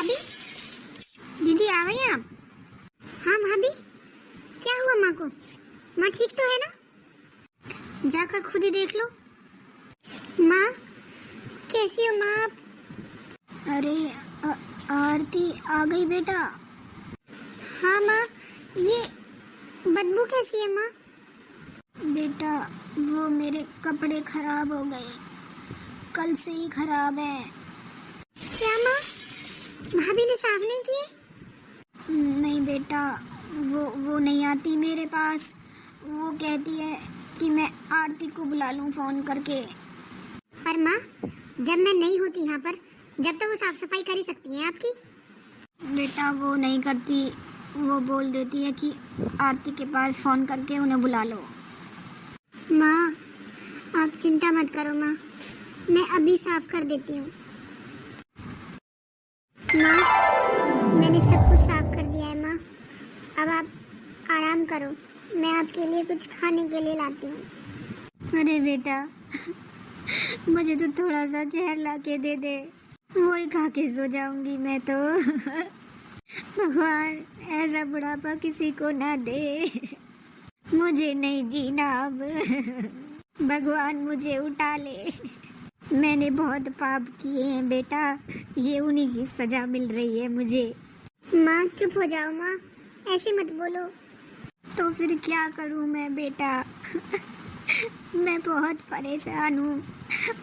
भाभी, दीदी आ गई आप? हाँ भाभी, क्या हुआ माँ को? माँ ठीक तो है ना? जाकर खुद ही देख लो। माँ कैसी हो माँ आप? अरे आरती आ गई बेटा। हाँ माँ, ये बदबू कैसी है माँ? बेटा वो मेरे कपड़े खराब हो गए, कल से ही खराब है। क्या माँ, भाभी ने साफ नहीं किए? नहीं बेटा, वो नहीं आती मेरे पास। वो कहती है कि मैं आरती को बुला लूं फोन करके। पर माँ, जब मैं नहीं होती यहाँ पर, जब तक वो साफ सफाई कर ही सकती है आपकी। बेटा वो नहीं करती, वो बोल देती है कि आरती के पास फोन करके उन्हें बुला लो। माँ आप चिंता मत करो माँ, मैं अभी साफ कर देती हूँ। माँ मैंने सब कुछ साफ कर दिया है माँ, अब आप आराम करो, मैं आपके लिए कुछ खाने के लिए लाती हूँ। अरे बेटा मुझे तो थोड़ा सा जहर ला के दे दे, वो ही खा के सो जाऊंगी मैं तो। भगवान ऐसा बुढ़ापा किसी को ना दे, मुझे नहीं जीना अब। भगवान मुझे उठा ले, मैंने बहुत पाप किए हैं बेटा, ये उन्हीं की सजा मिल रही है मुझे। माँ चुप हो जाओ माँ, ऐसे मत बोलो। तो फिर क्या करूँ मैं बेटा? मैं बहुत परेशान हूँ,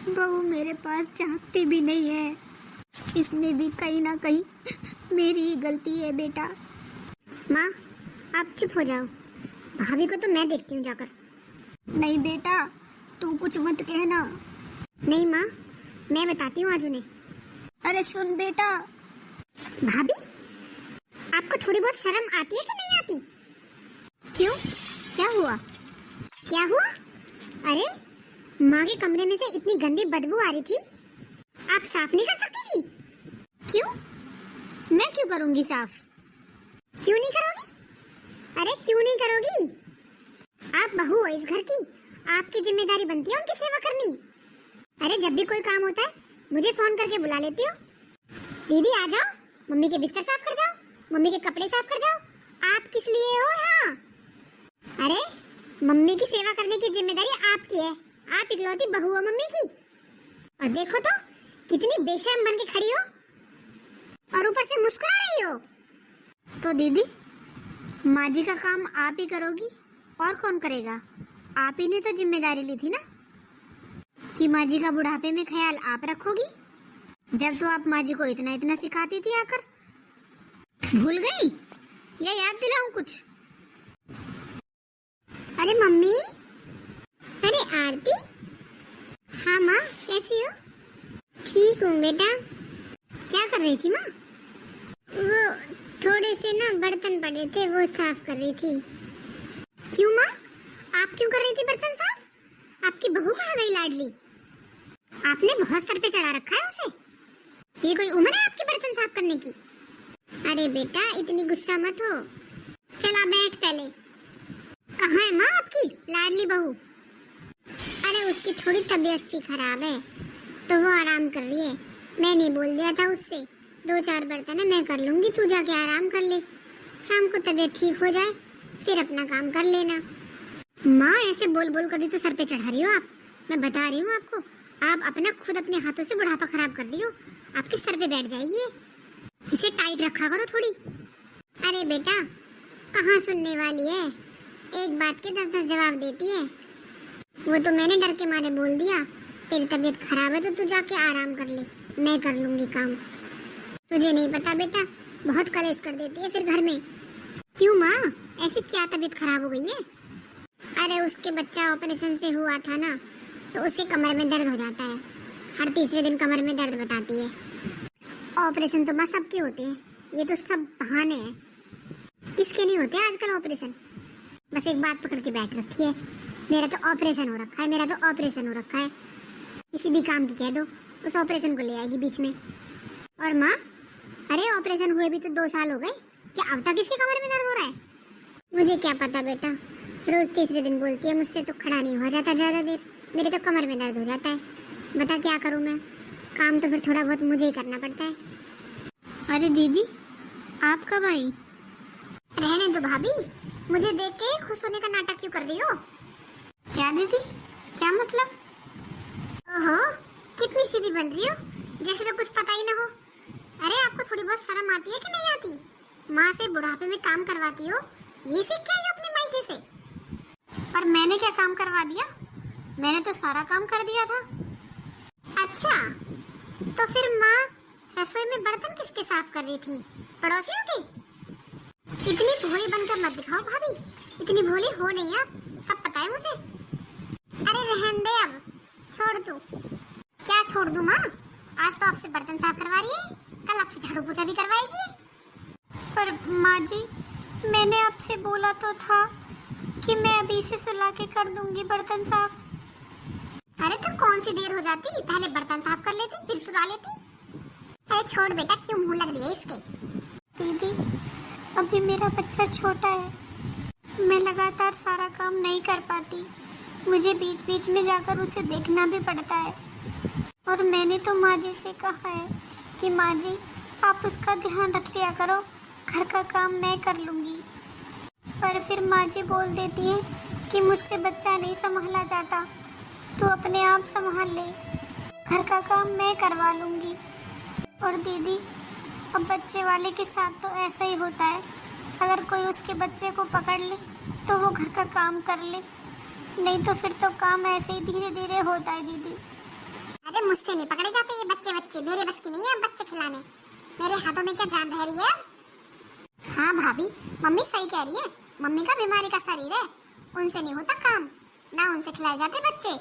बहू मेरे पास झांकती भी नहीं है, इसमें भी कहीं ना कहीं मेरी ही गलती है बेटा। माँ आप चुप हो जाओ, भाभी को तो मैं देखती हूँ जाकर। नहीं बेटा तू कुछ मत कहना। नहीं माँ, मैं बताती हूँ आज उन्हें। अरे सुन बेटा। भाभी आपको थोड़ी बहुत शर्म आती है कि नहीं आती? क्यों, क्या हुआ? क्या हुआ? अरे माँ के कमरे में से इतनी गंदी बदबू आ रही थी, आप साफ नहीं कर सकती थी? क्यों, मैं क्यों करूँगी साफ? क्यों नहीं करोगी? अरे क्यों नहीं करोगी? आप बहू हो इस घर की, आपकी जिम्मेदारी बनती है उनकी सेवा करनी। अरे जब भी कोई काम होता है मुझे फोन करके बुला लेती हो। दीदी आ जाओ, मम्मी के बिस्तर साफ कर जाओ, मम्मी के कपड़े साफ कर जाओ, आप किस लिए हो यहाँ? अरे मम्मी की सेवा करने की जिम्मेदारी आपकी है, आप इकलौती बहू हो मम्मी की। और देखो तो कितनी बेशर्म बन के खड़ी हो और ऊपर से मुस्कुरा रही हो। तो दीदी माँ जी का काम आप ही करोगी, और कौन करेगा? आप ही ने तो जिम्मेदारी ली थी ना कि माँ जी का बुढ़ापे में ख्याल आप रखोगी। जब तो आप माँ जी को इतना इतना सिखाती थी आकर, भूल गई या याद दिलाऊं कुछ? अरे मम्मी, अरे आरती। हाँ माँ कैसी हो? ठीक हूँ बेटा। क्या कर रही थी माँ? वो थोड़े से ना बर्तन पड़े थे, वो साफ कर रही थी। क्यों माँ, आप क्यों कर रही थी बर्तन साफ? आपकी बहू कहाँ गई लाडली? आपने बहुत सर पे चढ़ा रखा है उसे, ये कोई उम्र है आपके बर्तन साफ करने की? अरे बेटा इतनी गुस्सा मत हो, चला बैठ पहले। कहाँ है माँ आपकी लाडली बहू? अरे उसकी थोड़ी तबीयत सी खराब है तो वो आराम कर रही है, मैंने बोल दिया था उससे 2-4 बर्तन है मैं कर लूंगी, तू जाके आराम कर ले, शाम को तबीयत ठीक हो जाए फिर अपना काम कर लेना। माँ ऐसे बोल बोल कर ही तो सर पे चढ़ा रही हो आप, मैं बता रही हूँ आपको, आप अपना खुद अपने हाथों से बुढ़ापा खराब कर रही हो, आपके सर पे बैठ जाएगी, इसे टाइट रखा करो थोड़ी। अरे बेटा कहाँ सुनने वाली है, एक बात के 10-10 जवाब देती है। वो तो मैंने डर के मारे बोल दिया, तेरी तबीयत खराब है तो तू जाके आराम कर ले, मैं कर लूंगी काम। तुझे नहीं पता बेटा, बहुत कलेश कर देती है फिर घर में। क्यों माँ, ऐसी क्या तबीयत खराब हो गई है? अरे उसके बच्चा ऑपरेशन से हुआ था ना, तो उसके कमर में दर्द हो जाता है, हर तीसरे दिन कमर में दर्द बताती है। ऑपरेशन तो बस सबके होते हैं, ये तो सब बहाने हैं, किसके नहीं होते आजकल ऑपरेशन। बस एक बात पकड़ के बैठ रखी है, मेरा तो ऑपरेशन हो रखा है, मेरा तो ऑपरेशन हो रखा है। किसी भी काम की कह दो उस ऑपरेशन को ले आएगी बीच में। और माँ अरे ऑपरेशन हुए भी तो 2 साल हो गए, क्या अब तक इसके कमर में दर्द हो रहा है? मुझे क्या पता बेटा, रोज तीसरे दिन बोलती है मुझसे तो खड़ा नहीं हो जाता ज्यादा देर, मेरे तो कमर में दर्द हो जाता है, बता क्या करूँ मैं, काम तो फिर थोड़ा बहुत मुझे ही करना पड़ता है। अरे दीदी, आप कब आई? रहने दो भाभी, मुझे देख के खुश होने का नाटक क्यों कर रही हो? क्या दीदी, क्या मतलब? ओहो, कितनी सीधी बन रही हो, जैसे तो कुछ पता ही ना हो। अरे आपको थोड़ी बहुत शर्म आती है कि नहीं आती? माँ से बुढ़ापे में काम करवाती हो, ये सीख के आई हो अपने मायके से। पर मैंने क्या काम करवा दिया? मैंने तो सारा काम कर दिया था। अच्छा, तो फिर माँ रसोई में बर्तन किसके साफ कर रही थी? पड़ोसियों के? इतनी भोली बनकर मत दिखाओ भाभी, इतनी भोली हो नहीं आप, सब पता है मुझे। अरे रहने दे अब, छोड़ दो। क्या छोड़ दूं माँ? आज तो आपसे बर्तन साफ करवा रही है, कल आपसे झाड़ू पोछा भी करवाएगी। पर माँ जी, मैंने आपसे बोला तो था कि मैं अभी से सुला के कर दूंगी बर्तन साफ। अरे तो कौन सी देर हो जाती, पहले बर्तन साफ कर लेती फिर सुला लेती। अरे छोड़ बेटा, क्यों मुंह लग रही है इसके? दीदी, अभी मेरा बच्चा छोटा है, मैं लगातार सारा काम नहीं कर पाती, मुझे बीच बीच में जाकर उसे देखना भी पड़ता है। और मैंने तो माँ जी से कहा है कि माँ जी आप उसका ध्यान रख लिया करो, घर का काम मैं कर लूँगी। पर फिर माँ जी बोल देती हैं कि मुझसे बच्चा नहीं संभाला जाता, तू अपने आप संभाल ले, घर का काम मैं करवा लूँगी। और दीदी, अब बच्चे वाले के साथ तो ऐसा ही होता है, अगर कोई उसके बच्चे को पकड़ ले तो वो घर का काम कर ले, नहीं तो फिर तो काम ऐसे ही धीरे धीरे होता है दीदी। अरे मुझसे नहीं पकड़े जाते ये बच्चे, मेरे बस की नहीं है बच्चे खिलाने, मेरे हाथों में क्या जान रह रही है? हाँ भाभी, मम्मी सही कह रही है, मम्मी का बीमारी का शरीर है, उनसे नहीं होता काम, ना उनसे खिलाए जाते बच्चे।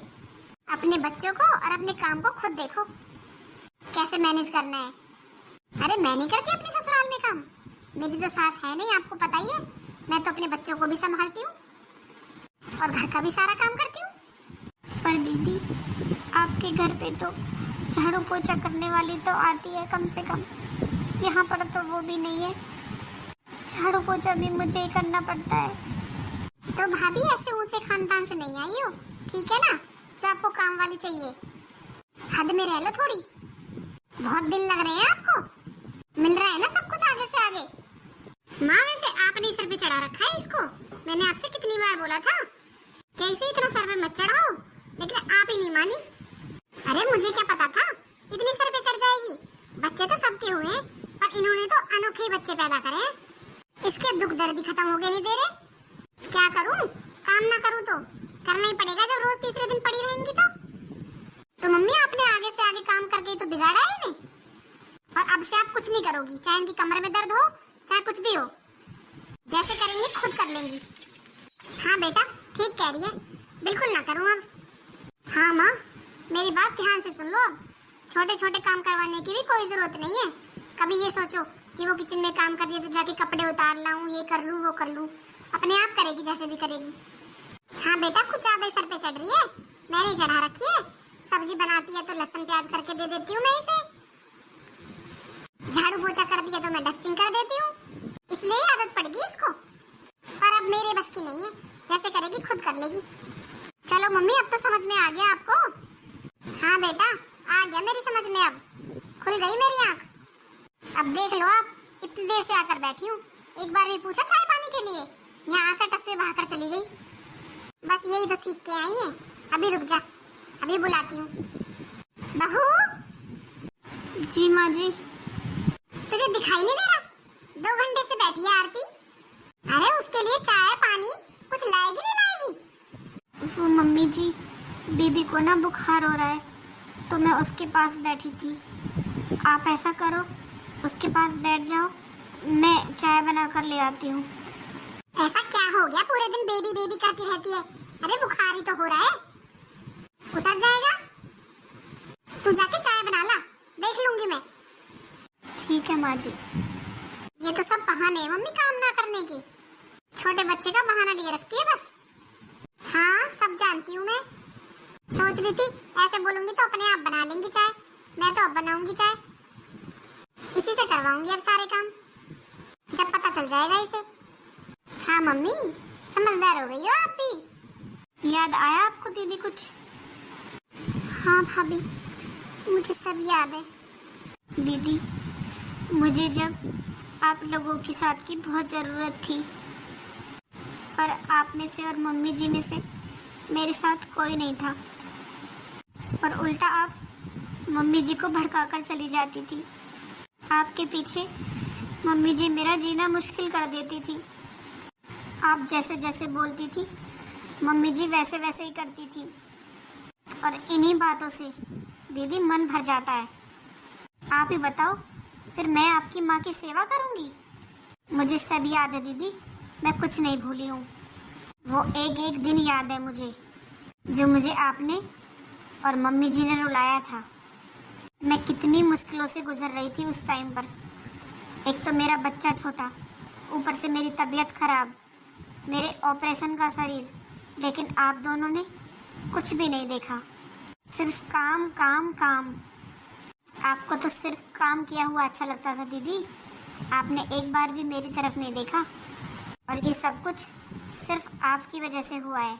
अपने बच्चों को और अपने काम को खुद देखो कैसे मैनेज करना है। अरे मैं नहीं करती अपने ससुराल में काम, मेरी तो सास है नहीं, आपको पता ही है, मैं तो अपने बच्चों को भी संभालती हूँ और घर का भी सारा काम करती हूँ। पर दीदी, आपके घर पे तो झाड़ू पोछा करने वाली तो आती है कम से कम, यहाँ पर तो वो भी नहीं है, झाड़ू पोछा भी मुझे ही करना पड़ता है। तो भाभी ऐसे ऊंचे खानदान से नहीं आई हो, ठीक है ना, जो आपको काम वाली चाहिए। हद में रह लो थोड़ी, बहुत दिन लग रहे हैं आपको, मिल रहा है ना सब कुछ आगे से आगे। माँ वैसे आपने सर पे चढ़ा रखा है इसको, मैंने आपसे कितनी बार बोला था कैसे इतना सर पे मत चढ़ाओ, लेकिन आप ही नहीं मानी। अरे मुझे क्या पता था इतनी सर पे चढ़ जाएगी, बच्चे तो सबके हुए हैं, पर इन्होंने तो अनोखे ही बच्चे पैदा करे हैं, इसके दुख दर्द खत्म हो गए नहीं दे रहे। क्या करूं, काम ना करूं तो करना ही पड़ेगा, जब रोज तीसरे दिन पड़ी रहेंगी तो मम्मी आपने आगे से आगे काम करके तो बिगाड़ा है इन्हें, और अब से आप कुछ नहीं करोगी, चाहे इनकी कमर में दर्द हो चाहे कुछ भी हो, जैसे करेंगी खुद कर लेंगी। हाँ बेटा ठीक कह रही है, बिल्कुल ना करूं अब। हाँ माँ, मेरी बात ध्यान से सुन लो, अब छोटे छोटे काम करवाने की भी कोई जरूरत नहीं है। कभी ये सोचो कि वो किचन में काम कर रही है तो जाके कपड़े उतार लाऊं, ये कर लूं वो कर लूं, अपने आप करेगी जैसे भी करेगी। हाँ बेटा, कुछ ज्यादा ही सर पे चढ़ रही है, मैंने चढ़ा रखी है, सब्जी बनाती है तो लहसुन प्याज करके दे देती हूँ मैं इसे, झाड़ू पोछा कर दिया तो मैं डस्टिंग कर देती हूँ, इसलिए आदत पड़ गई इसको। पर अब मेरे बस की नहीं है, जैसे करेगी खुद कर लेगी। चलो मम्मी, अब तो समझ में आ गया आपको? हाँ बेटा, आ गया मेरी समझ में, अब खुल गई मेरी आँख। अब देख लो, आप इतनी देर से आकर बैठी हूँ, एक बार भी पूछा चाय पानी के लिए? यहाँ आकर टसवे बहाकर चली गई, बस यही तो सीख के आई है। अभी रुक जा, अभी बुलाती हूँ। बहू। जी माँ जी। तुझे दिखाई नहीं दे रहा? 2 घंटे से बैठी है आरती। अरे उसके लिए चाय पानी कुछ लाएगी नहीं लाएगी? वो मम्मी जी, बेबी को ना बुखार हो रहा है तो मैं उसके पास बैठी थी, आप ऐसा करो उसके पास बैठ जाओ, मैं चाय बना कर ले आती हूँ। ऐसा क्या हो गया, पूरे दिन बेबी बेबी करती रहती है? अरे बुखार ही तो हो रहा है, उतर जाएगा। तू जाके चाय बना ला, देख लूंगी मैं। ठीक है माँ जी। ये तो सब बहाने हैं मम्मी काम ना करने के, छोटे बच्चे का बहाना लिए रखती है बस। हाँ सब जानती हूँ मैं, सोच रही थी ऐसे बोलूंगी तो अपने आप बना लेंगी चाय, मैं तो अब बनाऊंगी चाय, इसी से करवाऊंगी अब सारे काम, जब पता चल जाएगा इसे। हाँ मम्मी, समझदार हो गई हो आप भी। याद आया आपको दीदी कुछ? हाँ भाभी, मुझे सब याद है। दीदी, मुझे जब आप लोगों के साथ की बहुत ज़रूरत थी, पर आप में से और मम्मी जी में से मेरे साथ कोई नहीं था, और उल्टा आप मम्मी जी को भड़काकर चली जाती थी। आपके पीछे मम्मी जी मेरा जीना मुश्किल कर देती थी। आप जैसे जैसे बोलती थी मम्मी जी वैसे वैसे ही करती थी, और इन्हीं बातों से दीदी मन भर जाता है। आप ही बताओ, फिर मैं आपकी माँ की सेवा करूँगी? मुझे सब याद है दीदी, मैं कुछ नहीं भूली हूँ। वो एक एक दिन याद है मुझे, जो मुझे आपने और मम्मी जी ने रुलाया था। मैं कितनी मुश्किलों से गुजर रही थी उस टाइम पर। एक तो मेरा बच्चा छोटा, ऊपर से मेरी तबीयत खराब, मेरे ऑपरेशन का शरीर, लेकिन आप दोनों ने कुछ भी नहीं देखा। सिर्फ काम काम काम। आपको तो सिर्फ काम किया हुआ अच्छा लगता था दीदी। आपने एक बार भी मेरी तरफ नहीं देखा, और ये सब कुछ सिर्फ आपकी वजह से हुआ है।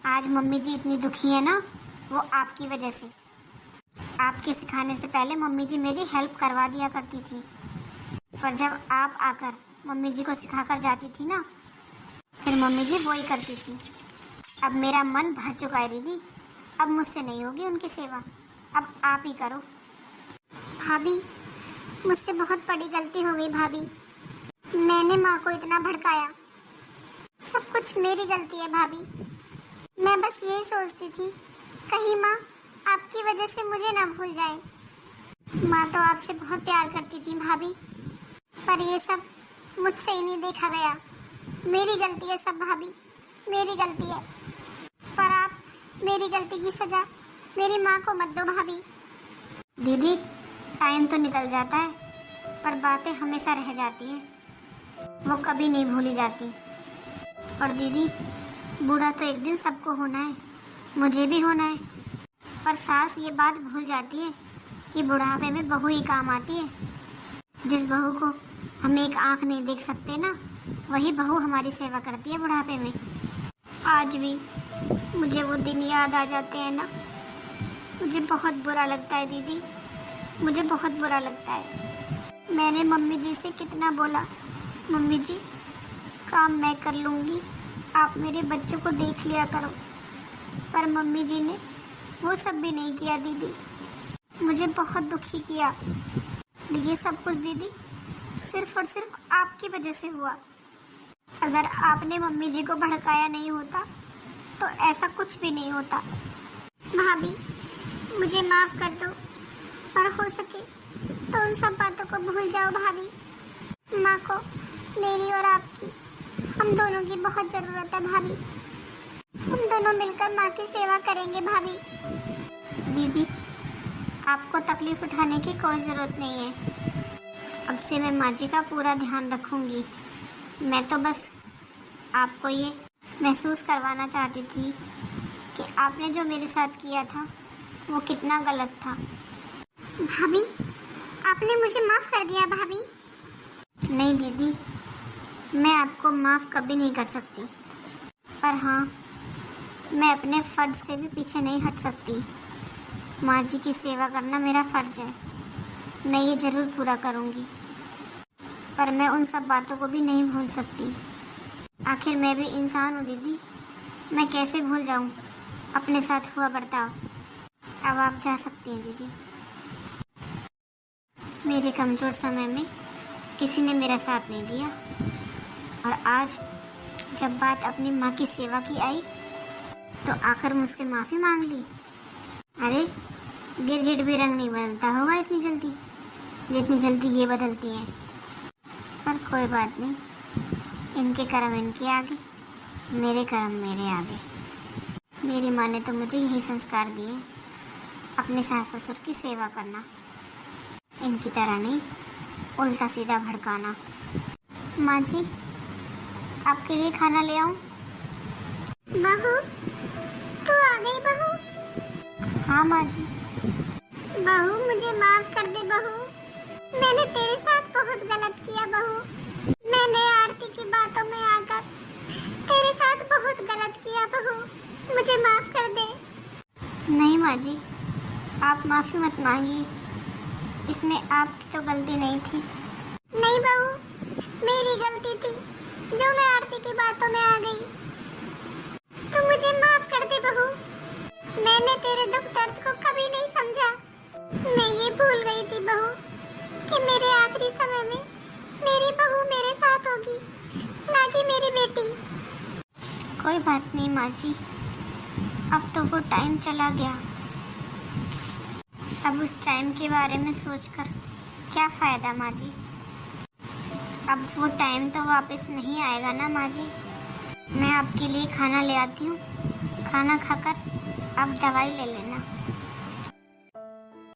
आज मम्मी जी इतनी दुखी है ना, वो आपकी वजह से। आपके सिखाने से पहले मम्मी जी मेरी हेल्प करवा दिया करती थी, पर जब आप आकर मम्मी जी को सिखाकर जाती थी ना, फिर मम्मी जी वही करती थी। अब मेरा मन भर चुका है दीदी, अब मुझसे नहीं होगी उनकी सेवा, अब आप ही करो। भाभी, मुझसे बहुत बड़ी गलती हो गई भाभी। मैंने माँ को इतना भड़काया, सब कुछ मेरी गलती है भाभी। मैं बस यही सोचती थी कहीं माँ आपकी वजह से मुझे ना भूल जाए। माँ तो आपसे बहुत प्यार करती थी भाभी, पर ये सब मुझसे ही नहीं देखा गया। मेरी गलती है सब भाभी, मेरी गलती है। पर आप मेरी गलती की सजा मेरी माँ को मत दो भाभी। दीदी, टाइम तो निकल जाता है, पर बातें हमेशा रह जाती हैं, वो कभी नहीं भूली जाती। और दीदी, बूढ़ा तो एक दिन सबको होना है, मुझे भी होना है। पर सास ये बात भूल जाती है कि बुढ़ापे में बहू ही काम आती है। जिस बहू को हम एक आंख नहीं देख सकते ना, वही बहू हमारी सेवा करती है बुढ़ापे में। आज भी मुझे वो दिन याद आ जाते हैं ना, मुझे बहुत बुरा लगता है दीदी, मुझे बहुत बुरा लगता है। मैंने मम्मी जी से कितना बोला, मम्मी जी काम मैं कर लूँगी, आप मेरे बच्चों को देख लिया करो, पर मम्मी जी ने वो सब भी नहीं किया दीदी। मुझे बहुत दुखी किया। ये सब कुछ दीदी सिर्फ और सिर्फ आपकी वजह से हुआ। अगर आपने मम्मी जी को भड़काया नहीं होता तो ऐसा कुछ भी नहीं होता। भाभी, मुझे माफ कर दो, और हो सके तो उन सब बातों को भूल जाओ भाभी। माँ को मेरी और आपकी, हम दोनों की बहुत ज़रूरत है भाभी। हम दोनों मिलकर माँ की सेवा करेंगे भाभी। दीदी, आपको तकलीफ उठाने की कोई ज़रूरत नहीं है। अब से मैं माँ जी का पूरा ध्यान रखूँगी। मैं तो बस आपको ये महसूस करवाना चाहती थी कि आपने जो मेरे साथ किया था वो कितना गलत था। भाभी, आपने मुझे माफ़ कर दिया भाभी। नहीं दीदी, मैं आपको माफ़ कभी नहीं कर सकती, पर हाँ, मैं अपने फ़र्ज से भी पीछे नहीं हट सकती। माँ जी की सेवा करना मेरा फ़र्ज है, मैं ये ज़रूर पूरा करूँगी, पर मैं उन सब बातों को भी नहीं भूल सकती। आखिर मैं भी इंसान हूँ दीदी, मैं कैसे भूल जाऊँ अपने साथ हुआ बर्ताव। अब आप जा सकती हैं दीदी। मेरे कमज़ोर समय में किसी ने मेरा साथ नहीं दिया, और आज जब बात अपनी माँ की सेवा की आई तो आकर मुझसे माफ़ी मांग ली। अरे, गिरगिट भी रंग नहीं बदलता होगा इतनी जल्दी जितनी जल्दी ये बदलती हैं। पर कोई बात नहीं, इनके कर्म इनके आगे, मेरे कर्म मेरे आगे। मेरी माँ ने तो मुझे यही संस्कार दिए, अपने सास ससुर की सेवा करना, इनकी तरह नहीं उल्टा सीधा भड़काना। माँ जी, आपके लिए खाना ले आऊं? बहू, तू आ गई बहू? हाँ माँ जी। बहू, मुझे माफ कर दे बहू, मैंने तेरे साथ बहुत गलत किया बहू। मैंने आरती की बातों में आकर तेरे साथ बहुत गलत किया बहू, मुझे माफ कर दे। नहीं माँ जी, आप माफ़ी मत मांगिए, इसमें आपकी तो गलती नहीं थी। नहीं बहू, मेरी गलती थी जो मैं आरती की बातों में आ गई। तू मुझे माफ कर दे बहू। मैंने तेरे दुख दर्द को कभी नहीं समझा। मैं ये भूल गई थी बहू कि मेरे आखिरी समय में मेरी बहू मेरे साथ होगी, ना कि मेरी बेटी। कोई बात नहीं माँ जी, अब तो वो टाइम चला गया। अब उस टाइम के बारे में सोचकर क्या फायदा माँ जी। अब वो टाइम तो वापस नहीं आएगा ना माँ जी। मैं आपके लिए खाना ले आती हूँ, खाना खाकर आप दवाई ले लेना।